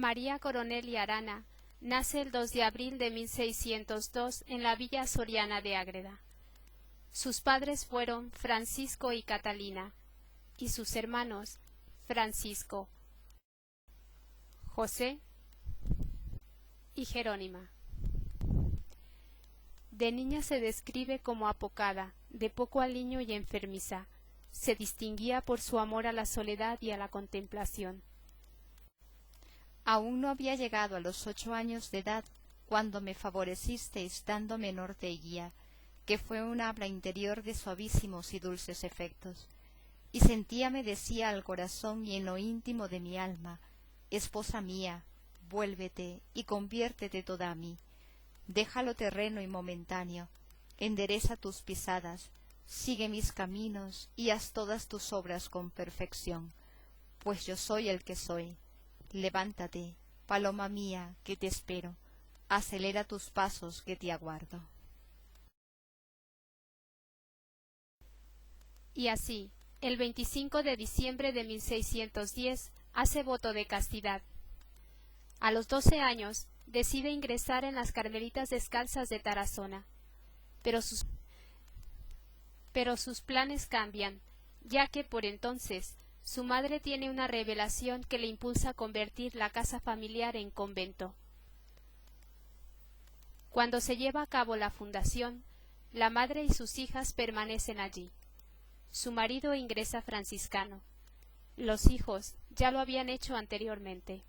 María Coronel y Arana nace el 2 de abril de 1602 en la villa soriana de Ágreda. Sus padres fueron Francisco y Catalina, y sus hermanos Francisco, José y Jerónima. De niña se describe como apocada, de poco aliño y enfermiza. Se distinguía por su amor a la soledad y a la contemplación. Aún no había llegado a los 8 años de edad cuando me favorecisteis dándome norte y guía, que fue un habla interior de suavísimos y dulces efectos. Y sentíame decía al corazón y en lo íntimo de mi alma: esposa mía, vuélvete y conviértete toda a mí. Deja lo terreno y momentáneo, endereza tus pisadas, sigue mis caminos y haz todas tus obras con perfección, pues yo soy el que soy. Levántate, paloma mía, que te espero, acelera tus pasos que te aguardo. Y así, el 25 de diciembre de 1610, hace voto de castidad. A los 12 años, decide ingresar en las Carmelitas Descalzas de Tarazona, pero sus planes cambian, ya que por entonces su madre tiene una revelación que le impulsa a convertir la casa familiar en convento. Cuando se lleva a cabo la fundación, la madre y sus hijas permanecen allí. Su marido ingresa franciscano. Los hijos ya lo habían hecho anteriormente.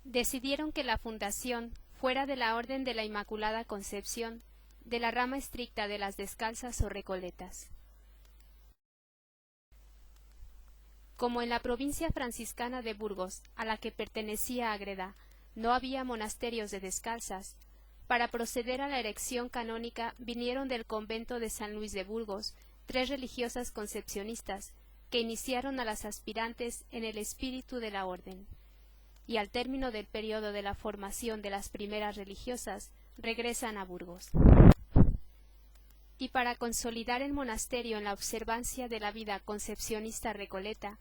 Decidieron que la fundación fuera de la Orden de la Inmaculada Concepción, de la rama estricta de las Descalzas o Recoletas. Como en la provincia franciscana de Burgos, a la que pertenecía Ágreda, no había monasterios de descalzas, para proceder a la erección canónica vinieron del convento de San Luis de Burgos 3 religiosas concepcionistas que iniciaron a las aspirantes en el espíritu de la orden, y al término del periodo de la formación de las primeras religiosas regresan a Burgos. Y para consolidar el monasterio en la observancia de la vida concepcionista recoleta,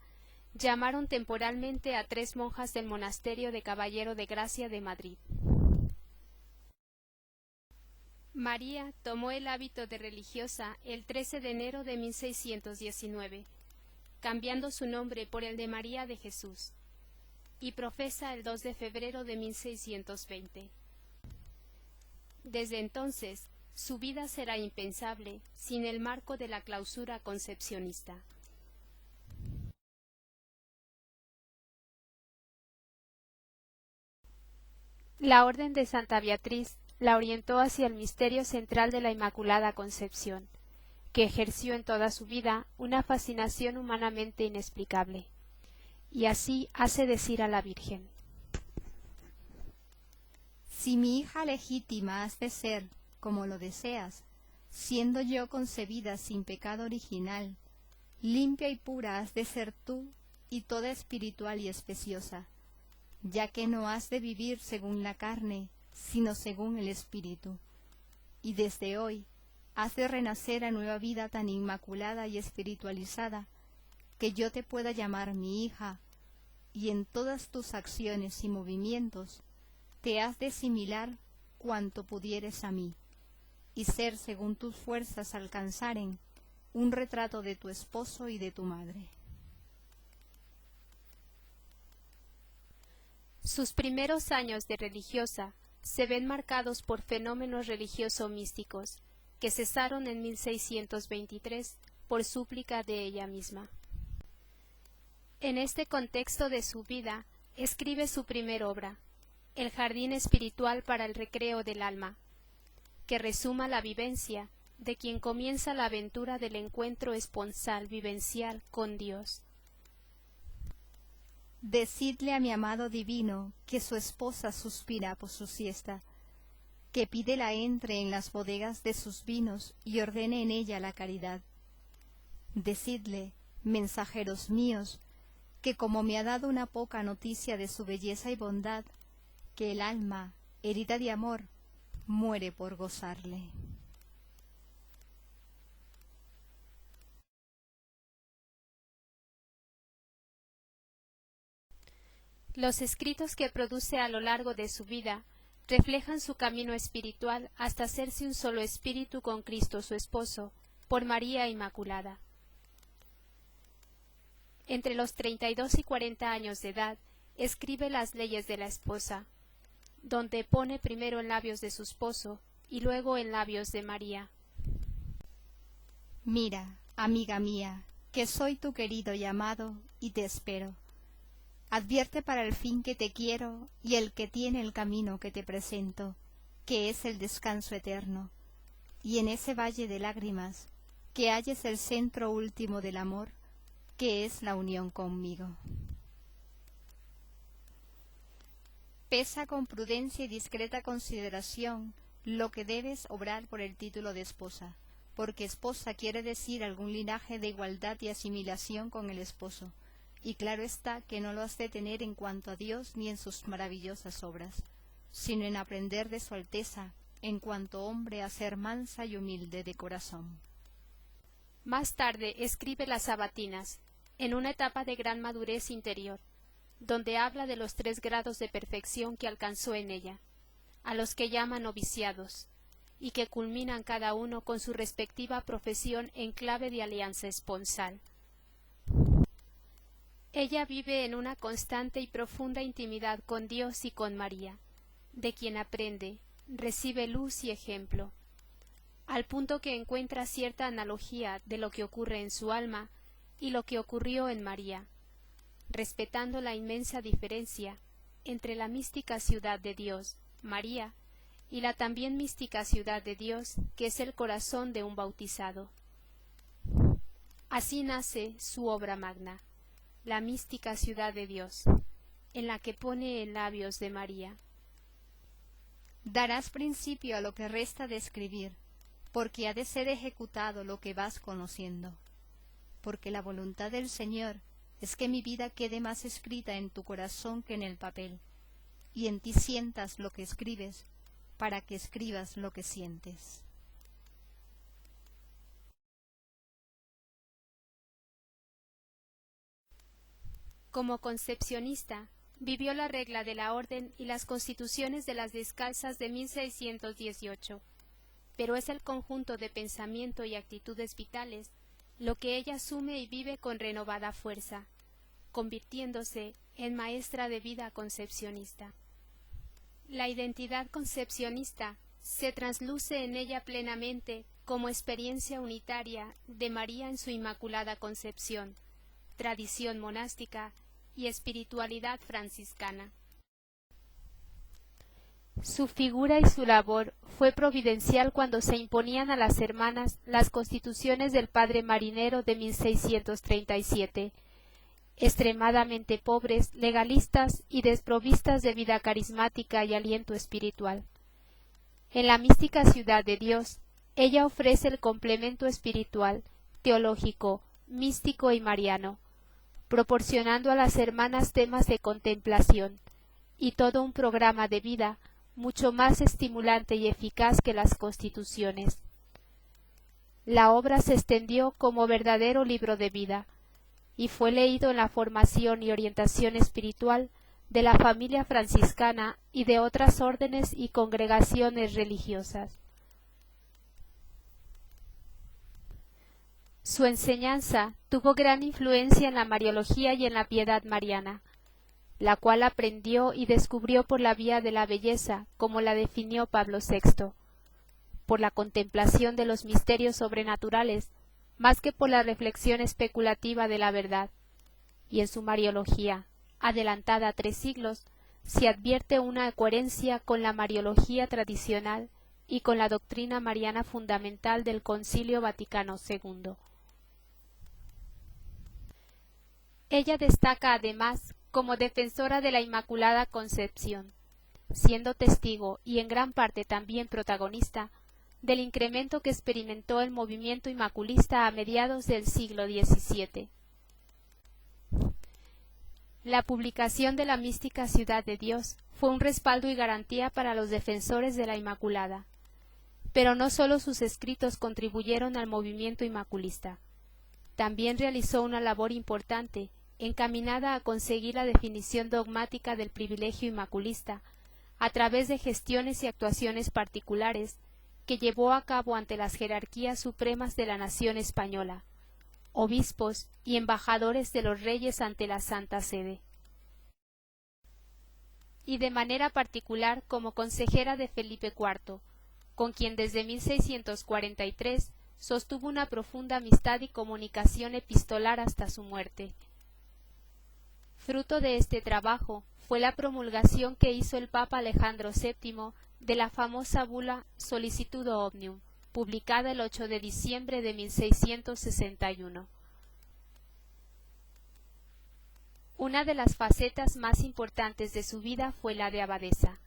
llamaron temporalmente a 3 monjas del monasterio de Caballero de Gracia de Madrid. María tomó el hábito de religiosa el 13 de enero de 1619, cambiando su nombre por el de María de Jesús, y profesa el 2 de febrero de 1620. Desde entonces, su vida será impensable sin el marco de la clausura concepcionista. La Orden de Santa Beatriz la orientó hacia el misterio central de la Inmaculada Concepción, que ejerció en toda su vida una fascinación humanamente inexplicable, y así hace decir a la Virgen: Si mi hija legítima has de ser, como lo deseas, siendo yo concebida sin pecado original, limpia y pura has de ser tú y toda espiritual y especiosa, ya que no has de vivir según la carne, sino según el espíritu, y desde hoy has de renacer a nueva vida tan inmaculada y espiritualizada, que yo te pueda llamar mi hija, y en todas tus acciones y movimientos te has de similar cuanto pudieres a mí, y ser según tus fuerzas alcanzaren un retrato de tu esposo y de tu madre. Sus primeros años de religiosa se ven marcados por fenómenos religioso-místicos que cesaron en 1623 por súplica de ella misma. En este contexto de su vida, escribe su primer obra, El jardín espiritual para el recreo del alma, que resuma la vivencia de quien comienza la aventura del encuentro esponsal vivencial con Dios. Decidle a mi amado divino que su esposa suspira por su siesta, que pídela entre en las bodegas de sus vinos y ordene en ella la caridad. Decidle, mensajeros míos, que como me ha dado una poca noticia de su belleza y bondad, que el alma, herida de amor, muere por gozarle. Los escritos que produce a lo largo de su vida reflejan su camino espiritual hasta hacerse un solo espíritu con Cristo su esposo, por María Inmaculada. Entre los 32 y 40 años de edad, escribe las leyes de la esposa, donde pone primero en labios de su esposo y luego en labios de María. Mira, amiga mía, que soy tu querido y amado, y te espero. Advierte para el fin que te quiero y el que tiene el camino que te presento, que es el descanso eterno, y en ese valle de lágrimas, que halles el centro último del amor, que es la unión conmigo. Pesa con prudencia y discreta consideración lo que debes obrar por el título de esposa, porque esposa quiere decir algún linaje de igualdad y asimilación con el esposo, y claro está que no lo has de tener en cuanto a Dios ni en sus maravillosas obras, sino en aprender de su Alteza, en cuanto hombre a ser mansa y humilde de corazón. Más tarde escribe las Sabatinas, en una etapa de gran madurez interior, donde habla de los 3 grados de perfección que alcanzó en ella, a los que llama noviciados, y que culminan cada uno con su respectiva profesión en clave de alianza esponsal. Ella vive en una constante y profunda intimidad con Dios y con María, de quien aprende, recibe luz y ejemplo, al punto que encuentra cierta analogía de lo que ocurre en su alma y lo que ocurrió en María, respetando la inmensa diferencia entre la mística ciudad de Dios, María, y la también mística ciudad de Dios, que es el corazón de un bautizado. Así nace su obra magna, la mística ciudad de Dios, en la que pone en labios de María. Darás principio a lo que resta de escribir, porque ha de ser ejecutado lo que vas conociendo, porque la voluntad del Señor es que mi vida quede más escrita en tu corazón que en el papel, y en ti sientas lo que escribes, para que escribas lo que sientes. Como concepcionista, vivió la regla de la orden y las constituciones de las descalzas de 1618, pero es el conjunto de pensamiento y actitudes vitales lo que ella asume y vive con renovada fuerza, convirtiéndose en maestra de vida concepcionista. La identidad concepcionista se trasluce en ella plenamente como experiencia unitaria de María en su Inmaculada Concepción, tradición monástica y espiritualidad franciscana. Su figura y su labor fue providencial cuando se imponían a las hermanas las constituciones del padre marinero de 1637, extremadamente pobres, legalistas y desprovistas de vida carismática y aliento espiritual. En la mística ciudad de Dios, ella ofrece el complemento espiritual, teológico, místico y mariano, proporcionando a las hermanas temas de contemplación y todo un programa de vida mucho más estimulante y eficaz que las constituciones. La obra se extendió como verdadero libro de vida y fue leído en la formación y orientación espiritual de la familia franciscana y de otras órdenes y congregaciones religiosas. Su enseñanza tuvo gran influencia en la Mariología y en la piedad mariana, la cual aprendió y descubrió por la vía de la belleza, como la definió Pablo VI, por la contemplación de los misterios sobrenaturales, más que por la reflexión especulativa de la verdad, y en su Mariología, adelantada 3 siglos, se advierte una coherencia con la Mariología tradicional y con la doctrina mariana fundamental del Concilio Vaticano II. Ella destaca además como defensora de la Inmaculada Concepción, siendo testigo y en gran parte también protagonista del incremento que experimentó el movimiento inmaculista a mediados del siglo XVII. La publicación de la mística Ciudad de Dios fue un respaldo y garantía para los defensores de la Inmaculada, pero no solo sus escritos contribuyeron al movimiento inmaculista, también realizó una labor importante encaminada a conseguir la definición dogmática del privilegio inmaculista, a través de gestiones y actuaciones particulares que llevó a cabo ante las jerarquías supremas de la nación española, obispos y embajadores de los reyes ante la Santa Sede. Y de manera particular como consejera de Felipe IV, con quien desde 1643 sostuvo una profunda amistad y comunicación epistolar hasta su muerte. Fruto de este trabajo fue la promulgación que hizo el Papa Alejandro VII de la famosa bula Solicitudo Omnium, publicada el 8 de diciembre de 1661. Una de las facetas más importantes de su vida fue la de abadesa.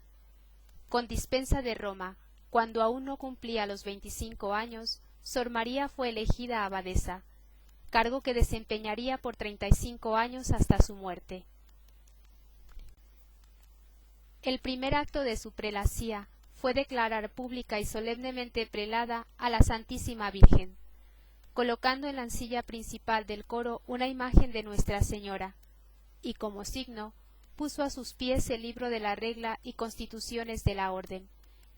Con dispensa de Roma, cuando aún no cumplía los 25 años, Sor María fue elegida abadesa, cargo que desempeñaría por 35 años hasta su muerte. El primer acto de su prelacía fue declarar pública y solemnemente prelada a la Santísima Virgen, colocando en la ancilla principal del coro una imagen de Nuestra Señora, y como signo puso a sus pies el libro de la regla y constituciones de la orden,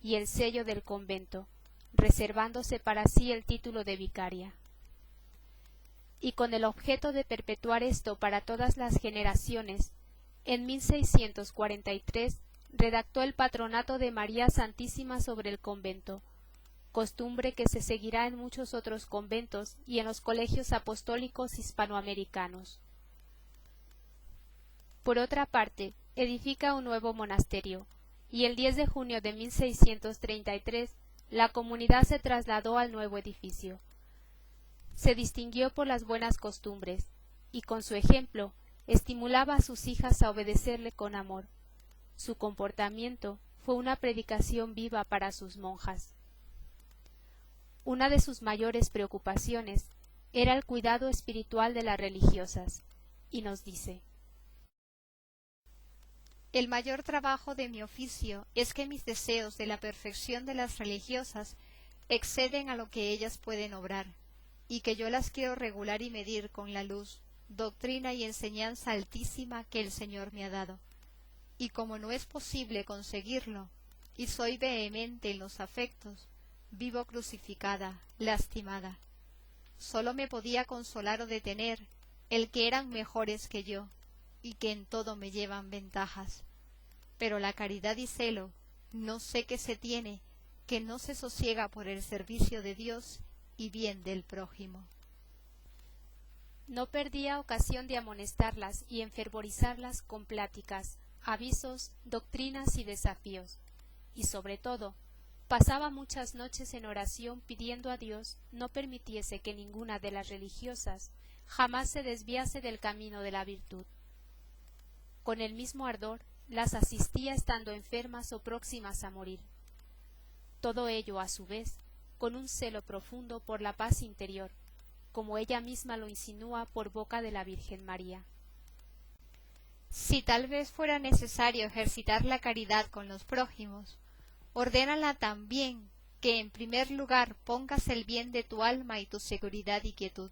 y el sello del convento, reservándose para sí el título de vicaria. Y con el objeto de perpetuar esto para todas las generaciones, en 1643 redactó el Patronato de María Santísima sobre el convento, costumbre que se seguirá en muchos otros conventos y en los colegios apostólicos hispanoamericanos. Por otra parte, edifica un nuevo monasterio, y el 10 de junio de 1633 la comunidad se trasladó al nuevo edificio. Se distinguió por las buenas costumbres, y con su ejemplo estimulaba a sus hijas a obedecerle con amor. Su comportamiento fue una predicación viva para sus monjas. Una de sus mayores preocupaciones era el cuidado espiritual de las religiosas, y nos dice: el mayor trabajo de mi oficio es que mis deseos de la perfección de las religiosas exceden a lo que ellas pueden obrar, y que yo las quiero regular y medir con la luz, doctrina y enseñanza altísima que el Señor me ha dado. Y como no es posible conseguirlo, y soy vehemente en los afectos, vivo crucificada, lastimada. Sólo me podía consolar o detener el que eran mejores que yo, y que en todo me llevan ventajas. Pero la caridad y celo, no sé qué se tiene, que no se sosiega por el servicio de Dios y bien del prójimo. No perdía ocasión de amonestarlas y enfervorizarlas con pláticas, avisos, doctrinas y desafíos, y sobre todo, pasaba muchas noches en oración pidiendo a Dios no permitiese que ninguna de las religiosas jamás se desviase del camino de la virtud. Con el mismo ardor las asistía estando enfermas o próximas a morir. Todo ello, a su vez, con un celo profundo por la paz interior, como ella misma lo insinúa por boca de la Virgen María. Si tal vez fuera necesario ejercitar la caridad con los prójimos, ordénala también que en primer lugar pongas el bien de tu alma y tu seguridad y quietud,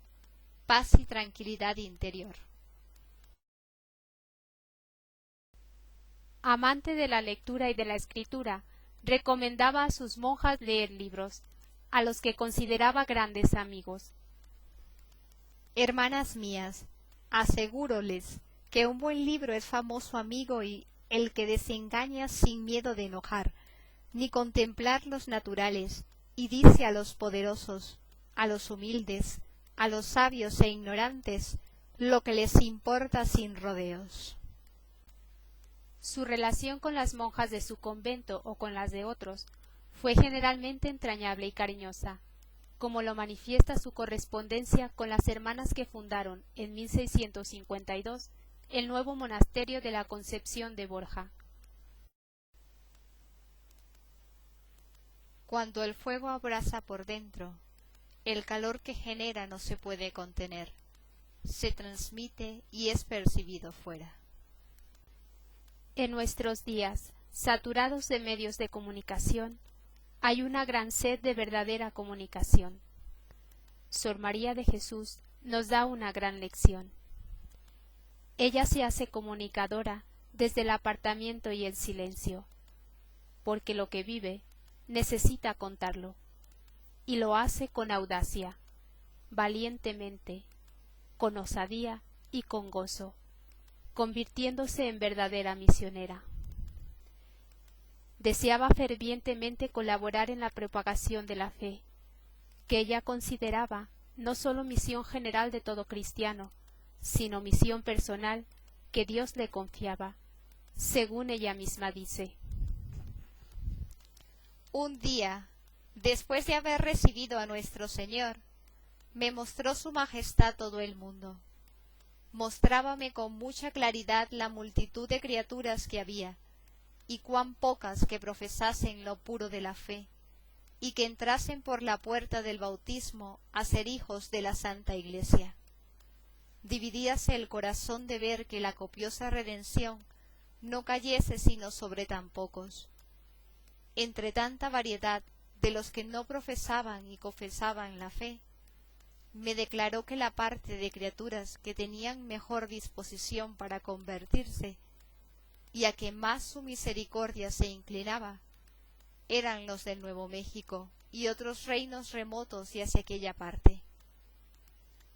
paz y tranquilidad interior. Amante de la lectura y de la escritura, recomendaba a sus monjas leer libros, a los que consideraba grandes amigos. Hermanas mías, asegúroles que un buen libro es famoso amigo y el que desengaña sin miedo de enojar, ni contemplar los naturales, y dice a los poderosos, a los humildes, a los sabios e ignorantes, lo que les importa sin rodeos. Su relación con las monjas de su convento o con las de otros fue generalmente entrañable y cariñosa, como lo manifiesta su correspondencia con las hermanas que fundaron en 1652 el nuevo monasterio de la Concepción de Borja. Cuando el fuego abrasa por dentro, el calor que genera no se puede contener, se transmite y es percibido fuera. En nuestros días, saturados de medios de comunicación, hay una gran sed de verdadera comunicación. Sor María de Jesús nos da una gran lección. ella se hace comunicadora desde el apartamiento y el silencio, porque lo que vive necesita contarlo, y lo hace con audacia, valientemente, con osadía y con gozo, convirtiéndose en verdadera misionera. Deseaba fervientemente colaborar en la propagación de la fe, que ella consideraba no sólo misión general de todo cristiano, sino misión personal que Dios le confiaba, según ella misma dice. Un día, después de haber recibido a nuestro Señor, me mostró su majestad todo el mundo. Mostrábame con mucha claridad la multitud de criaturas que había, y cuán pocas que profesasen lo puro de la fe, y que entrasen por la puerta del bautismo a ser hijos de la Santa Iglesia. Dividíase el corazón de ver que la copiosa redención no cayese sino sobre tan pocos. Entre tanta variedad de los que no profesaban y confesaban la fe, me declaró que la parte de criaturas que tenían mejor disposición para convertirse y a que más su misericordia se inclinaba, eran los del Nuevo México y otros reinos remotos y hacia aquella parte.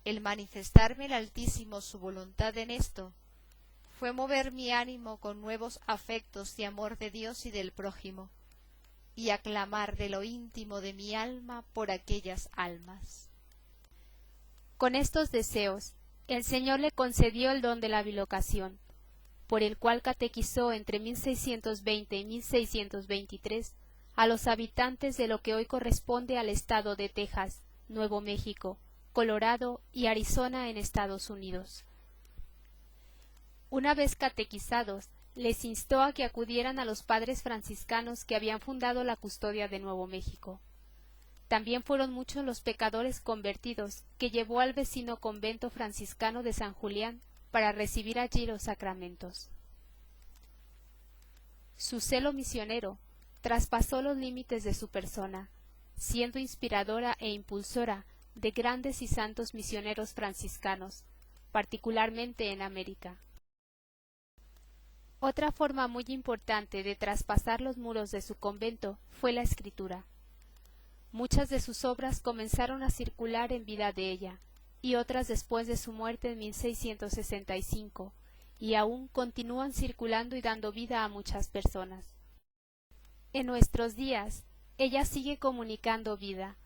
El manifestarme el Altísimo su voluntad en esto, fue mover mi ánimo con nuevos afectos de amor de Dios y del prójimo, y aclamar de lo íntimo de mi alma por aquellas almas. Con estos deseos, el Señor le concedió el don de la bilocación, por el cual catequizó entre 1620 y 1623 a los habitantes de lo que hoy corresponde al estado de Texas, Nuevo México, Colorado y Arizona en Estados Unidos. Una vez catequizados, les instó a que acudieran a los padres franciscanos que habían fundado la custodia de Nuevo México. También fueron muchos los pecadores convertidos que llevó al vecino convento franciscano de San Julián para recibir allí los sacramentos. Su celo misionero traspasó los límites de su persona, siendo inspiradora e impulsora de grandes y santos misioneros franciscanos, particularmente en América. Otra forma muy importante de traspasar los muros de su convento fue la escritura. Muchas de sus obras comenzaron a circular en vida de ella, y otras después de su muerte en 1665, y aún continúan circulando y dando vida a muchas personas. En nuestros días, ella sigue comunicando vida,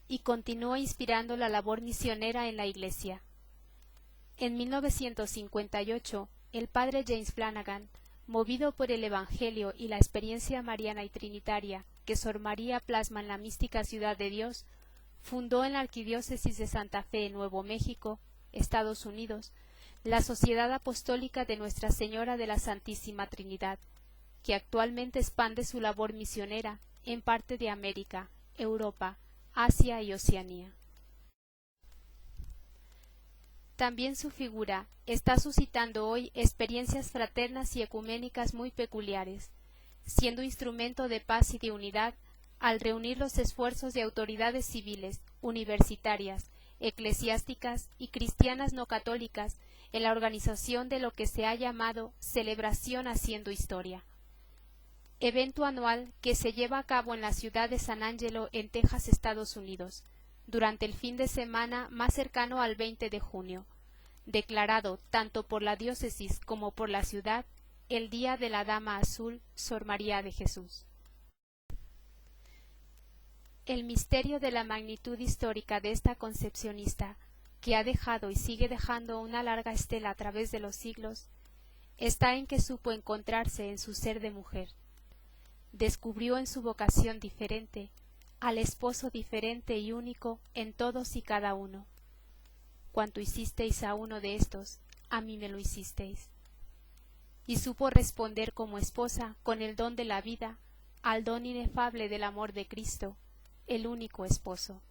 y continúa inspirando la labor misionera en la Iglesia. En 1958, el padre James Flanagan, movido por el Evangelio y la experiencia mariana y trinitaria que Sor María plasma en la mística Ciudad de Dios, fundó en la Arquidiócesis de Santa Fe, Nuevo México, Estados Unidos, la Sociedad Apostólica de Nuestra Señora de la Santísima Trinidad, que actualmente expande su labor misionera en parte de América, Europa, Asia y Oceanía. También su figura está suscitando hoy experiencias fraternas y ecuménicas muy peculiares, siendo instrumento de paz y de unidad al reunir los esfuerzos de autoridades civiles, universitarias, eclesiásticas y cristianas no católicas en la organización de lo que se ha llamado Celebración Haciendo Historia, evento anual que se lleva a cabo en la ciudad de San Angelo, en Texas, Estados Unidos, durante el fin de semana más cercano al 20 de junio, declarado tanto por la diócesis como por la ciudad el Día de la Dama Azul, Sor María de Jesús. El misterio de la magnitud histórica de esta concepcionista, que ha dejado y sigue dejando una larga estela a través de los siglos, está en que supo encontrarse en su ser de mujer. Descubrió en su vocación diferente al esposo diferente y único en todos y cada uno. Cuanto hicisteis a uno de estos, a mí me lo hicisteis. Y supo responder como esposa con el don de la vida al don inefable del amor de Cristo, el único esposo.